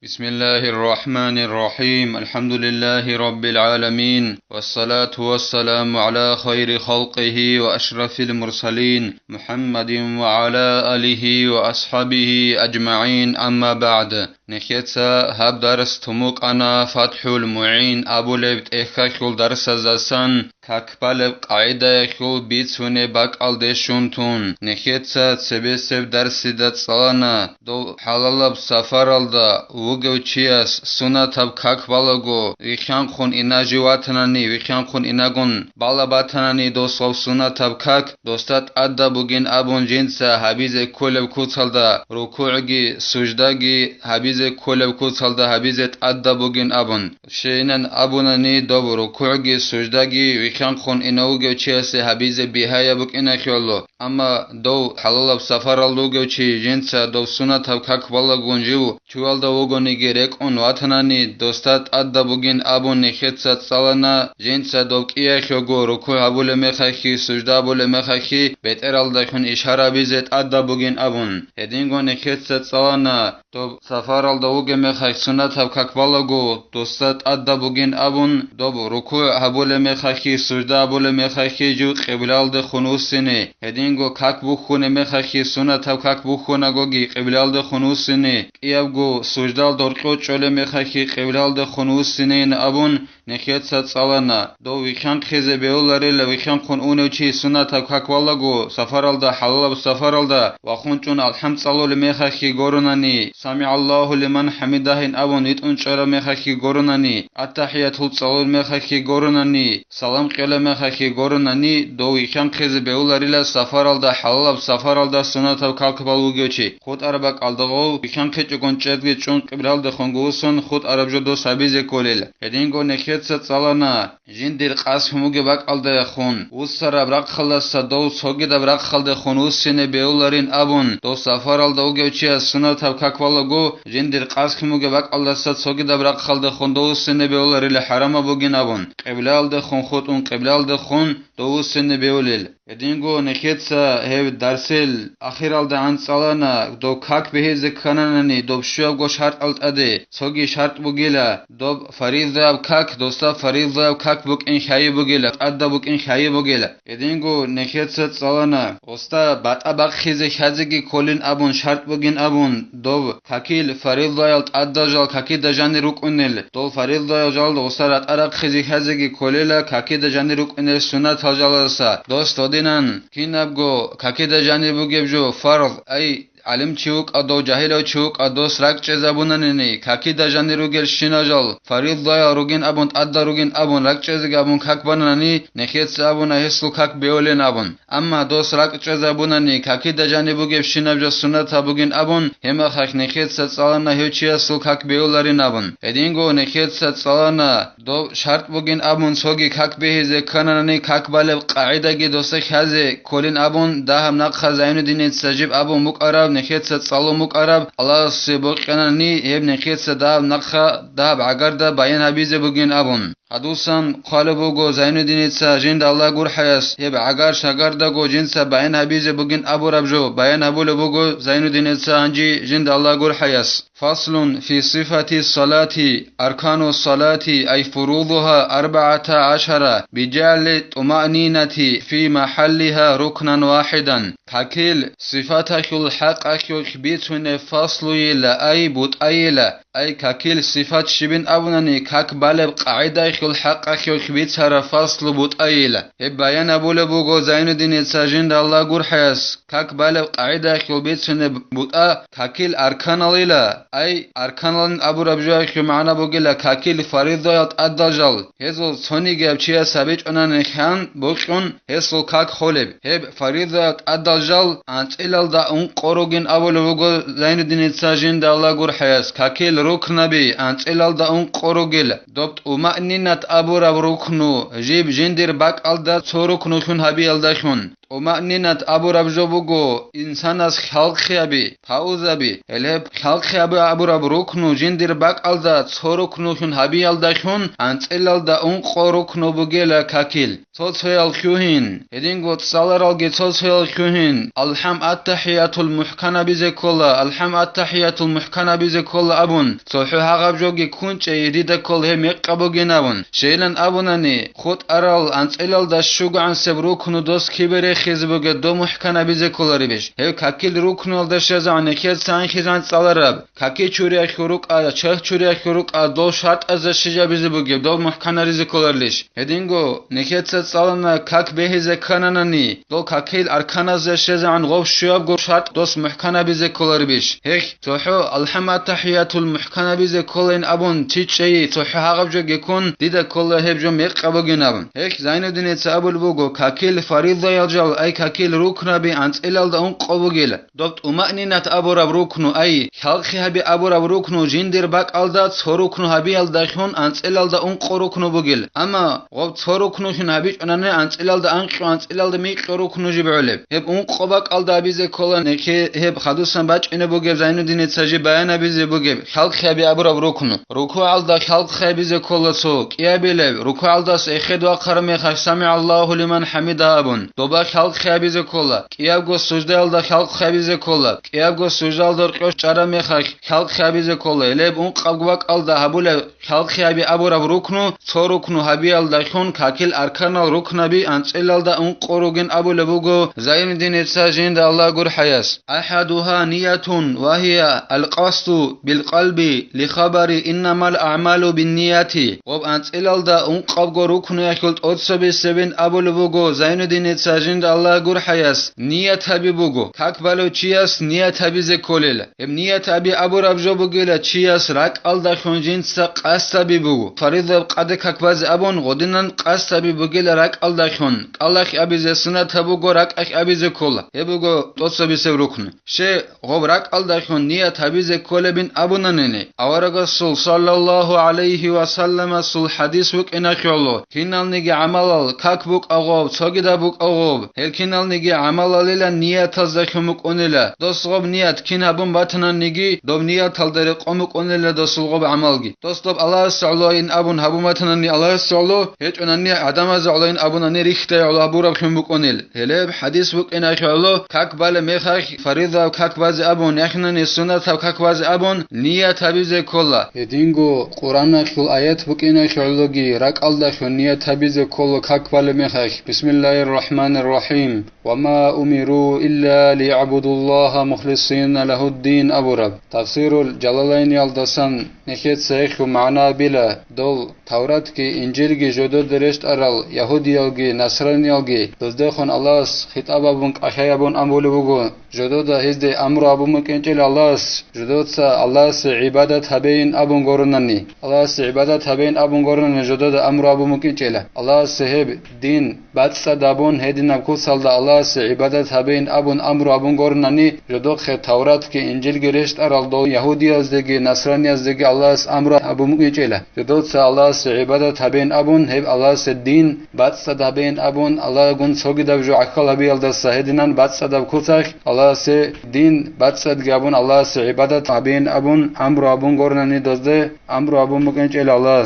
بسم الله الرحمن الرحيم الحمد لله رب العالمين والصلاة والسلام على خير خلقه وأشرف المرسلين محمد وعلى آله وأصحابه أجمعين أما بعد نخيتسا هب درس تموك أنا فتح المعين أبو لبت إخاكل درس زسان كاكبالب قاعدة يخل بيتسوني باك الدشونتون نخيتسا تسبسب درس دات صلانا دو حلالب سفر الدا وگوچیاس سنتاب کاک بالگو ویخان خون اینا جواتنانی ویخان خون اینا گون بالا باتنانی دوستو سنتاب کاک دوستات ادا بوگین ابون جنسا حبیز کولب کوتالدا رکوعگی سجدگی حبیز کولب کوتالدا حبیزت ادا بوگین ابون شینن ابونانی دو رکوعگی سجدگی ویخان خون اینا وگوچیاس حبیز بیهایا بوگ اینا خیالو اما دو حلالب سفر الوگوچی جنسا دو سنتاب کاک بالگون جو چوالدا وگونیگی رکون واتنانی دوستات ادا بوگین ابون نخیتسات سالنا جنسا دوک ایخیوگو رکوع ابول مخاکی سجدا ابول مخاکی بهتر الدخون اشاره بیزت ادا بوگین ابون هدینگو نخیتسات سالنا دو سفر الدوگ مخاک سنت اب ککبالگو دوستات ادا بوگین ابون دو رکوع ابول مخاکی سجدا ابول مخاکی جو قبل الدخون وسنه هدینگو کک بخونه مخاکی سنت اب کک بخونه گوگی قبل الدخون وسنه ایابگو سجدال دورقو چوله مخاکی قبل الدخون وسنه ابون نخیتسات سالنا دو ویخان خیزه بیولاری لویخان خون اونو چی سنت اب ککبالگو سفر الدا حلال سفر الدا وخون چون الحمد صلو لمخاکی گورونانی سمع الله لمن حمده این ابون ایتون چرا مخاکی گورونانی التحیات صلو مخاکی گورونانی سلام قیل مخاکی گورونانی دو ویخان خیزه بیولاری لسفر الدا حلال سفر الدا سنت اب ککبالگو چی خود عربک الدغو ویخان خیچو گونچدگی چون قبل الدخون گوسون خود عرب جو دو سبیز کولیل هدینگو نخیتسات سالنا جندیر قاسم موگه باک الده خون وسر برق خلص دو سوگی دبرق خلده خون وسینه بیولارین ابون دو سفر الده اوگه چی سنت اب ککبالگو جندیر قاسم موگه باک الده سوگی دبرق خلده خون دو وسینه بیولاری لحرام بوگین ابون قبل الده خون خود اون قبل الده خون دو وسینه بیولیل هدینگو نخیتسا هیو درسل اخیر الده عن سالنا دو کاک بهیز کننانی دو شواب گو شرط الت اده سوگی شرط بوگیلا دو فریض اب کاک دوستا فریض اب کاک بوک این خیای بوگیلا ادا بوک این خیای بوگیلا هدینگو نخیتسات سالنا اوستا بات ابق خیزه خزگی کولین ابون شرط بوگین ابون دو کاکیل فریض الت ادا جال کاکی دجانی رکنل دو فریض جال دوستا رات ارق خیزه خزگی کولیلا کاکی دجانی رکنل سنت جالسا دوست دینن کینابگو کاکی دجانی بوگیب جو فرض ای علم چوک ادو جاهل چوک ادو سرک چه زبوننی کاکی دجانی روگل شیناجال فرید دایا روگین ابون ادا روگین ابون رک چه زبون کاک بننی نخیت زبون هستو کاک بیولین ابون اما دو سرک چه زبوننی کاکی دجانی بوگیب شیناجا سنت بوگین ابون هم خاک نخیت سالنا هیچی هستو کاک بیولارین ابون هدینگو نخیت سالنا دو شرط بوگین ابون سوگی کاک بهیزه کننی کاک بالب قاعده گی دوسه خازه کولین ابون ده هم نق خزاینو دینت سجیب ابون مقرب نخیتسات سالومک عرب الله سبوق کنانی هب نخیتسات داب نخا داب عگردا بیان حبیزه بگین ابون حدوثان خالبو گو زین دینیتسا جند الله گور حیاس هب عگر شگردا گو جنسا بیان حبیزه بگین ابو ربجو بیان ابول بگو زین دینیتسا انجی جند الله گور حیاس فصل في صفة الصلاة أركان الصلاة أي فروضها 14 بجعل طمأنينة في محلها ركنا واحدا كاكيل صفاتك الحق أخيوك بيتون فصل إلى أي بوت أيلا أي كاكيل صفات شبين أبناني كاك بالب قاعدة الحق أخيوك بيتها فصل بوت أيلا بيان أبول بوغو زين دين ساجند الله قر حياس كاك بالب قاعدة أخيوك بيتون بوت كاكيل أركان إلى أي أركان أبو ربجوك معنا بوغيلا كاكيل فريضة أدجال هزو سوني جاب چيا سابيج أنا نخان بوكون هزو كاك خولب هب فريضة أدجال أنت إلال دا أن قروجين أبو لوغو زين الدين ساجين دا الله قر حياس كاكيل ركن بي أنت إلال دا أن قروجيل دوبت ومأنينات أبو رب ركنو جيب جندير باك ألدا توركنو خن هبي ألدا خن طمأنينة أبو ربجوبوغو إنساناس خلقيابي فاوزابي إلهب خلقيابي أبو رب ركنو جندر باك ألدا تصوركنو شن هبي ألدا شن أنت إلالدا أنقو ركنو بغيلا كاكيل تصويل شوهين هدينغو تصالرالغي تصويل شوهين الحم التحيات المحكنة بزي كولا الحم التحيات المحكنة بزي كولا أبون صوحو هاغب جوغي كونچ يديدا كول هم يقبوغين أبون شيلان أبوناني خود أرال أنت إلالدا شوغ عن سبروكنو دوس كبيري خزبوغي دو محكنة بزي كولاري بيش هيو كاكيل ركنو ألدا شازعني كيد سان خيزان تصالراب كاكي چوريا خروق آيا چخ چوريا خروق آيا دو شرط از شجا بزي بوغي دو محكنة رزي كولارليش هدينغو نكيد تصالنا كاك بهيزي كاناناني دو كاكيل أركانا زي شازعن غوف شواب غو شرط دوس محكنة بزي كولاري بيش هيك توحو الحمد تحيات المحكنة بزي كولين أبون تيچي توحو هاغب جو گيكون ديدا كولا هب جو ميقبوغين أبون هيك زينو ديني تسابل بوغو كاكيل فريضة يلجال أي كاكيل ركنا بي أنت إلال دا أنقبوغيلا دوبت أمأنينة أبو رب ركنو أي خلقي هبي أبو رب ركنو جندر باك ألدا تصوركنو هبي ألدا شون أنت إلال دا أنقو ركنو بوغيل أما غب تصوركنو شون هبيش أناني أنت إلال دا أنقو أنت إلال دا ميقو ركنو جبعولب هب أنقو باك ألدا بيزي كولا نكي هب خدوسان باج إنه بوغيب زينو ديني تساجي بيانا بيزي بوغيب خلقي هبي أبو رب ركنو ركو ألدا خلقي بيزي كولا سوك يا بيلب ركو ألدا سيخد وقرمي خش سمع الله لمن حمده أبون دوبا خلقي بيزي كولا كيابغو سجده ألدا خلقي بيزي كولا كيابغو سجده ألدا رقوش چرمي خش خلقي بيزي كولا إلب أنقبوك ألدا هبول خلقي هبي أبو رب ركنو تو ركنو هبي ألدا شون كاكيل أركانال ركنا بي أنت إلا ألدا أنقروغين أبو لبوغو زين دين تساجين دا الله قر حياس أحدها نية وهي القصد بالقلب لخبر إنما الأعمال بالنيات وب أنت إلا ألدا أنقبغو ركنو يكولت أتسبي سبين أبو لبوغو زين دين تساجين دا الله قر حياس نية هبي بوغو كاك بالو چياس نية هبي زي كوليل ام نية هبي أبو رب جو بوغيلا چياس راك ألدا خونجين تسا قاست هبي بوغو فريضة قد كاك باز أبون غدنان قاست هبي بوغيلا راك ألدا خون الله أبي زي سنة هبوغو راك أبي زي كولا هبوغو توتسبي سب ركن شي غب راك ألدا خون نية هبي زي كولا بين أبو نانيني أورغ صلى الله عليه وسلم سل حديث بوك إنا خيولو كينال نيجي عمال كاك بوك أغوب تاگيدا بوك أغوب هل كينال نيجي عمال ليلا نية تزخمك أونيلا دوس غب نية كين هبون باتنا نيجي دوب نية تلدري قومك أونيلا دوس غب عمالجي دوس دوب الله سعلو إن أبون هبومتنا ني الله سعلو هيج أنني عدم زعلو إن أبون أني ريختي على أبو رب خمك أونيل هلب حديث بوك إنا خيولو كاك بال ميخاك فريضة كاك باز أبون يخنني سنة كاك باز أبون نية تبيز كلا هدينغو قرآن خل آيات بوك إنا خيولوجي راك الله خل نية تبيز كلا كاك بال ميخاك بسم الله الرحمن الرحيم وما أمروا إلا ليعبدوا الله مخلصين له الدين أبو رب تفسير الجلالين يالدسان نخيت سيخ معنا بلا دول تورات كي إنجيل كي جودو درشت أرال يهودي يلغي نصراني يلغي دزدخون الله خطاب أبونك أخيابون أمبولي بوغو جودو دا هزدي أمر أبو مكينجل الله جودو تسا الله عبادت هبين أبون غورناني الله عبادت هبين أبون غورناني جودو دا أمر أبو مكينجل الله سهب دين باتسا دابون هدين أبكو سالدا الله عبادت هبين أبون أمر أبون غورناني جودو خي تورات كي إنجيل گرشت أرال دو يهودي أزدگي نصراني أزدگي الله أمر أبو مكينجل جودو تسا الله عبادت هبين أبون هب الله الدين باتسا دابين أبون الله غون سوغي دابجو عقل هبي الدسا هدينان باتسا داب كوتاك الله سه دين باتسا دگابون الله عبادت هبين أبون أمر أبون غورناني دزده أمر أبو مكينجل الله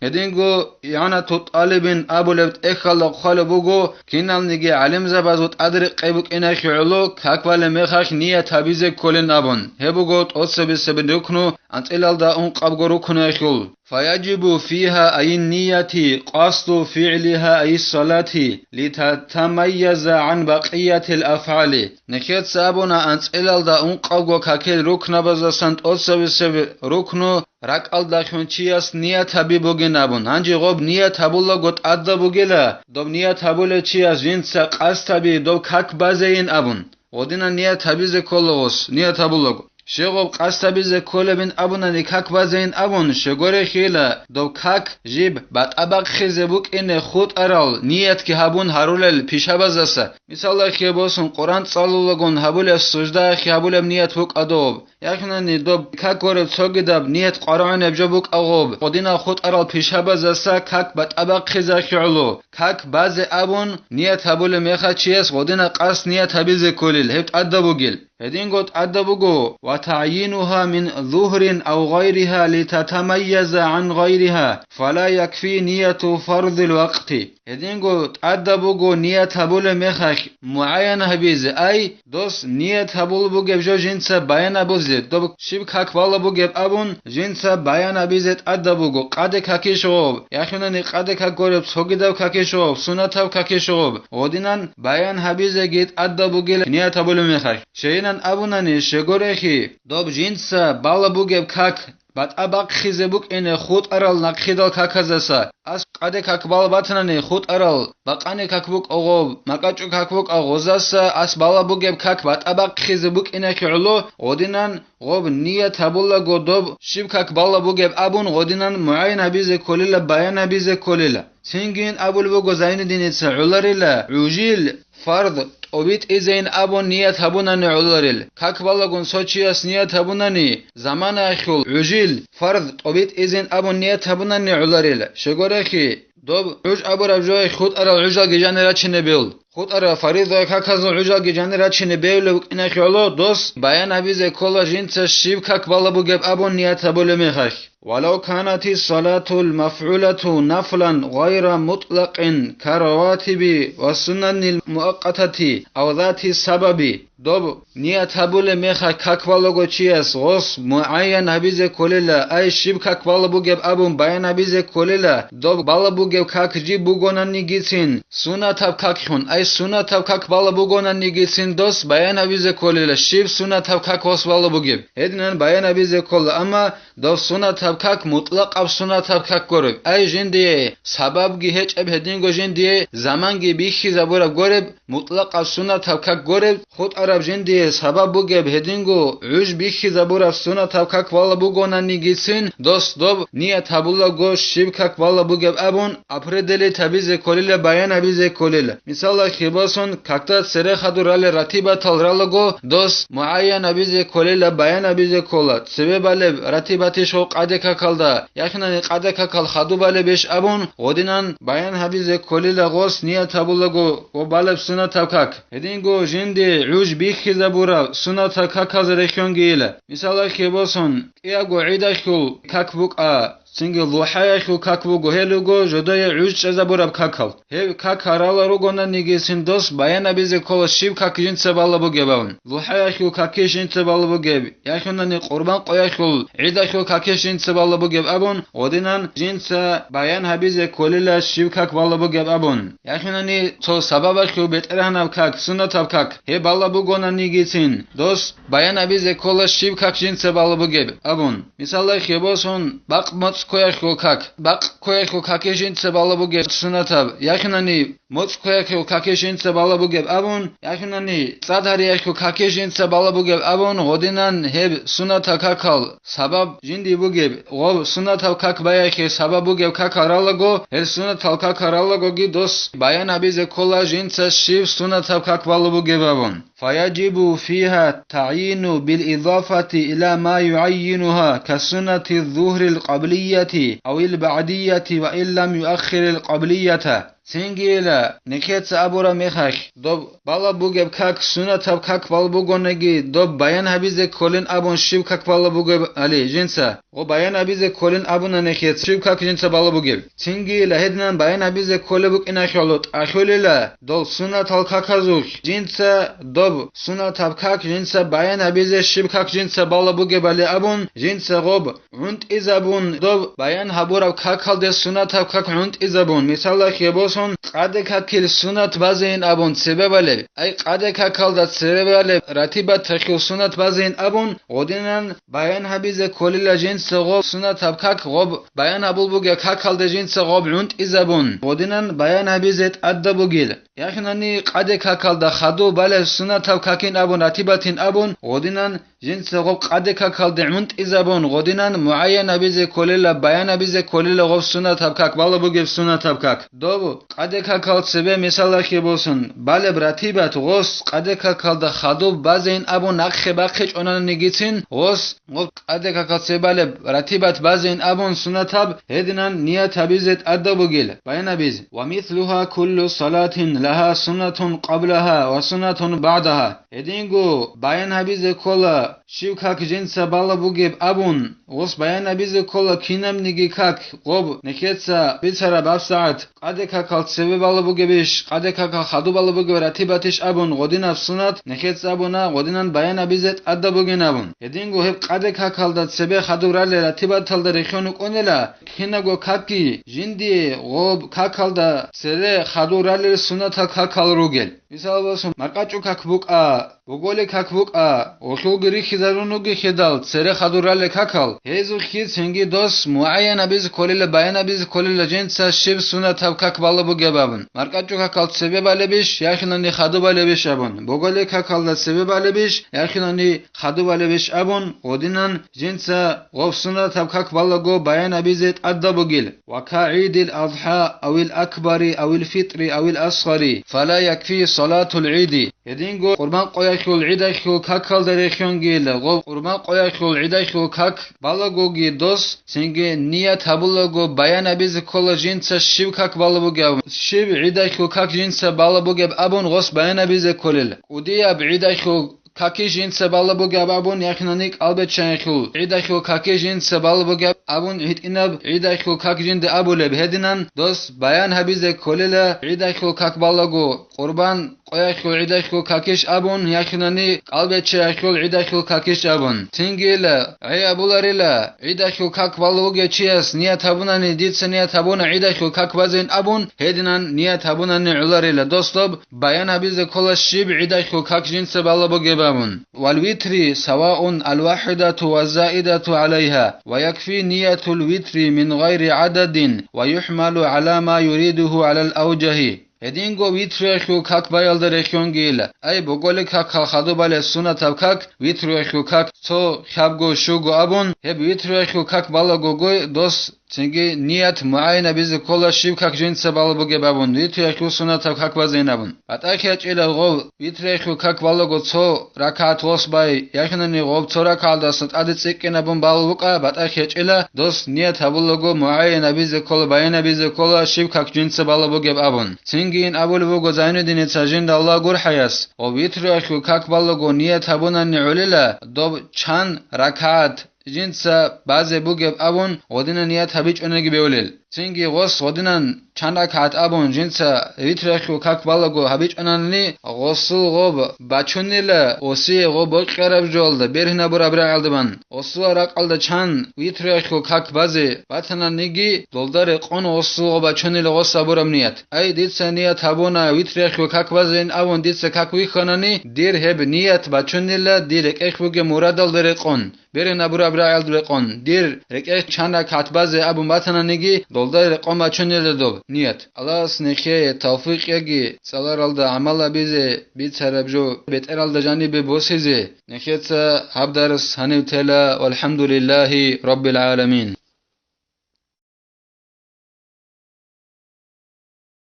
هدينغو يعني تطالبين أبو لبت إخلا خالبوغو كينال نيجي علم زبازوت أدرق قيبوك إنا خيولو كاكوال ميخاك نية تابيزي كولين أبون هبوغو تقصبي سبندوكنو أنت إلال دا أنقابغو ركنو يخول فيجب فيها أي النية قصد فعلها أي الصلاة لتتميز عن بقية الأفعال نكيت سابونا أنت إلال دا أنقابغو كاكيل ركنا بزاسانت أصبي سب ركنو راك ألدا خونچياس نية تابيبوغي نابون هنجي غوب نية تابولا غوت أدى بوغيلا دوب نية تابولا چياس جنسا قاس تابي دوب كاك بازين أبون ودينا نية تابيزي كولوغوس نية تابولا شغب قصد بیز کل بین ابونانی کک بازین ابون شگوره خیله دو کک جیب بات ابق خیزه بوک اینه خود ارال نیت که هبون هرولل پیشه بازسه مثال خیه باسون قرآن صالولگون هبول سجده خیه هبول نیت بوک ادوب یکنانی دو کک گورب سوگی دب نیت قرآن ابجا بوک اغوب خودینا خود ارال پیشه بازسه کک بات ابق خیزه خیلو کک باز ابون نیت هبول میخه چیست خودینا قصد نیت هبیز کلیل هبت ادبو گیل هدين قد أدبوغو وتعيينها من ظهر أو غيرها لتتميز عن غيرها فلا يكفي نية فرض الوقت هدين قد أدبوغو نية هبول مخخ معين هبيز أي دوس نية هبول بوغب جو جنس بيان بوزد دوب شبك هكوالا بوغب أبون جنس بيان بيزد أدبوغو قادك هكيشوب يخونني قادك هكورب سوغدو هكيشوب سنتو هكيشوب ودينان بيان هبيز جيت أدبوغل نية هبول مخخ شينا ابونانی شگورخی دوب جنس بالا بوگب کک بعد ابق خیزه بوک اینه خود ارال نقخیدال ککزسا از قده کک بالا باتنانی خود ارال بقانی کک بوک اغوب مقاچو کک بوک اغوزسا از بالا بوگب کک بعد ابق خیزه بوک اینه خیلو غدینان غوب نیت هبولا گو دوب شیب کک بالا بوگب ابون غدینان معین هبیز کلیل بیان هبیز کلیل سنگین ابول بوگو زین دینیت سعولریل عجیل فرض اوبیت ایزین ابون نیت هبونانی علوریل کک بالاگون سوچیاس نیت هبونانی زمان اخیل عجیل فرض اوبیت ایزین ابون نیت هبونانی علوریل شگورخی دوب عج ابور ابجای خود ارال عجال گیجان را چینه بیل خود ارا فرید و کاکازو عجال گیجان را چینه بیل اینه علو دوست بیان هبیز کلا جنس شیب کک بالا بوگب ابون نیت هبول میخک ولو كانت الصلاة المفعولة نفلا غير مطلق كرواتب والسنن المؤقتة أو ذات السبب دوب نیت هبول میخه کک بالگو چیست غص معین هبیز کلیلا ای شیب کک بالا بوگب ابون بیان هبیز کلیلا دوب بالا بوگب کک جی بوگونن نیگیسین سنت هب کک خون ای سنت هب کک بالا بوگونن نیگیسین دوست بیان هبیز کلیلا شیب سنت هب کک وس بالا بوگب هدنن بیان هبیز کلیلا اما دوب سنت هب کک مطلق اب سنت هب کک گرب ای جندی سبب گی هچ اب هدینگو جندی زمان گی بیخی زبور گرب مطلق اب سنت هب کک گرب خود عرب جندی سبب بوگب هدینگو عج بیخی زبور اب سنت هب کک والا بوگونن نیگیسین دوست دوب نیت هبولا گوش شیب کک والا بوگب ابون اپردلی تبیز کلیل بیان هبیز کلیل مثال خیباسون ککتات سره خدورال رتیبه تلرالگو دوست معین هبیز کلیل بیان هبیز کلات سبه بله رتیبتش و قده ککالده یکنن قده ککال خدو بله بیش ابون غدینن بیان هبیز کلیل غوست نیت هبولا گو بله سنت هب کک هدینگو جندی عج بیخی زبورا سنت هب کک از رخیون گیله مثال خیباسون ایاگو عیده خیل کک بوک سنگ ضحای خو کک بو هلوگو جدای عج زبورب ککل هی کک هرالا رو گونه نیگیسین دوست بیان بیز کل شیب کک جنس بالا بو گبون ضحای خو کک جنس بالا بو گب یخونن قربان قوی خو عید خو کک جنس بالا بو گب ابون ودینن جنس بیان هبیز کلیل شیب کک بالا بو گب ابون یخونن تو سبب خو بترهن کک سنت هب کک هی بالا بو گونه نیگیسین دوست بیان هبیز کل شیب کک جنس بالا بو گب ابون مثال خیباسون باق کویخو کک باق کویخو ککشین چه بالا بوگه سنتاب یکنانی موت کویخو ککشین چه بالا بوگه ابون یکنانی صدریخو ککشین چه بالا بوگه ابون غدینن هب سنتا ککال سبب جندی بوگه غو سنتا کک بایخ سبب بوگه ککارالگو هر سنتا ککارالگو گی دوست بیان ابیز کلا جنس شیف سنتا کک بالا بوگه ابون فيجب فيها تعيين بالإضافة إلى ما يعينها كسنة الظهر القبلية أو البعدية وإن لم يؤخر القبلية سنگیلا نکیت ابورا میخک دو بالا بوگب کک سنت هب کک بالا بوگونگی دو بیان هبیز کلین ابون شیب کک بالا بوگب علی جنسا و بیان هبیز کلین ابون نکیت شیب کک جنسا بالا بوگب سنگیلا هدنن بیان هبیز کل بوگ این اخیالوت اخیلیلا دو سنت هل کک هزوک جنسا دو سنت هب کک جنسا بیان هبیز شیب کک جنسا بالا بوگب علی ابون جنسا غوب عند ازابون دو بیان هبورا کک هل ده سنت هب کک عند ازابون مثال خیبو bolsun qade kakil sunat bazin abun sebebale ay qade kakalda sebebale ratibat takhil sunat bazin abun odinan bayan habize kolila jins gob sunat abkak gob bayan abulbuge kakalda jins gob unt izabun odinan bayan habizet addabugil yaxnani qade kakalda khadu bale sunat abkakin abun ratibatin abun odinan jins gob qade kakalda unt izabun odinan muayyan habize kolila bayan habize kolila gob sunat abkak balabuge sunat abkak dobu qade kakal sebe misalahi bolsun bale ratibat gos qade kakalda khadu bazin abun akhe bakh onan nigitsin gos gob qade kakal sebale ratibat bazin abun sunatab hedinan niyat habizet adabugil bayan habiz wa mithluha kullu salatin laha sunnatun qablaha wa sunnatun ba'daha edingu bayan habize kola shivkak jinsa balabugib abun gos bayan habize kola kinam nigikak gob neketsa bitsara babsaat qade kakal sebe balabugebish qade kakal khadu balabugib ratibatish abun godina sunat neketsa abuna godinan bayan habizet adabugin abun edingu heb qade kakal da sebe khadu rale ratibatal da rekhonu konela kinago kaki jindi gob kakal da sere khadu rale sunat kakal rugel misal bolsun marqachu kakbuqa bogole kakbuqa oshugri khizarunugi khidal sere khadu rale kakal hezu khid sengi dos muayyan abiz kolile bayan abiz kolile jinsa shib sunat kak balabugebabun marqachu kakal sebe balebish yakhinani khadu balebish abun bogole kakal da sebe balebish yakhinani khadu balebish abun odinan jinsa gob sunat kak balago bayan abizet adabugil wa ka'idil adha awil akbari awil fitri awil asghari fala yakfi salatul idi edingo qurban qoyashul idashul kakal da rekhongil gob qurban qoyashul idashul kak balagogi dos senge niyat habulago bayan abiz kola jinsa shiv kak balabugab shiv idashul kak jinsa balabugab abun gos bayan abiz kolil udiya idashul kakijin sebalabugab abun yaknanik albet shaykhul idashul kakijin sebalabugab abun hitinab idashul kakijin de abuleb hedinan dos bayan habize kolila idashul kakbalago qurban qoyashul idashul kakish abun yaknani albet shaykhul idashul kakish abun tingila ay abularila idashul kakbalago chias niyat abunani ditsa niyat abuna idashul kakbazin abun hedinan niyat abunani ularila dostob bayan habize kola shib idashul kakijin sebalabugab والوتر سواء الواحدة والزائدة عليها ويكفي نية الوتر من غير عدد ويحمل على ما يريده على الأوجه edingo vitreshu kak bayalda rekhongil ay bogole kak khadu bale sunatab kak vitreshu kak so khabgo shugo abun heb vitreshu kak balago go dos Çünkü niyet muayene bizi kola şiv kak jinse balabuge babun vitreshu sunatab kak bazinabun atakeç ile gov vitreshu kak balago so rakat osbay yakınani gov so rakaldasın adı çekkenabun baluqa atakeç ile dos niyet habulago muayene bizi kola bayene bizi kola şiv kak jinse balabuge babun Singin abul vugo zainuddin sajinda Allah gur hayas o vitreshu kak balago niyet habunani ulila dob chan rakat jinsa baze bugeb abun odina niyat habich onagi beulel Singi gos godinan chanda kat abun jinsa vitreshu kak balago habich onani gosul gob bachunila osi gob qarab jolda berhina burabra aldiban osu raqalda chan vitreshu kak baze batana nigi doldare qon osu gob bachunila gos saburam niyat ay ditsa niyat habuna vitreshu kak bazen abun ditsa kak vikhanani dir heb niyat bachunila dir ekhuge muradal dere qon berhina burabra aldreqon dir rekeh chanda kat baze abun batana nigi doldare qoma chunele dob niyat Allah snekhe tawfiq yagi salaralda amala bize bitsarabjo beteralda janibe bosize nekhetsa habdars hanivtela walhamdulillahi rabbil alamin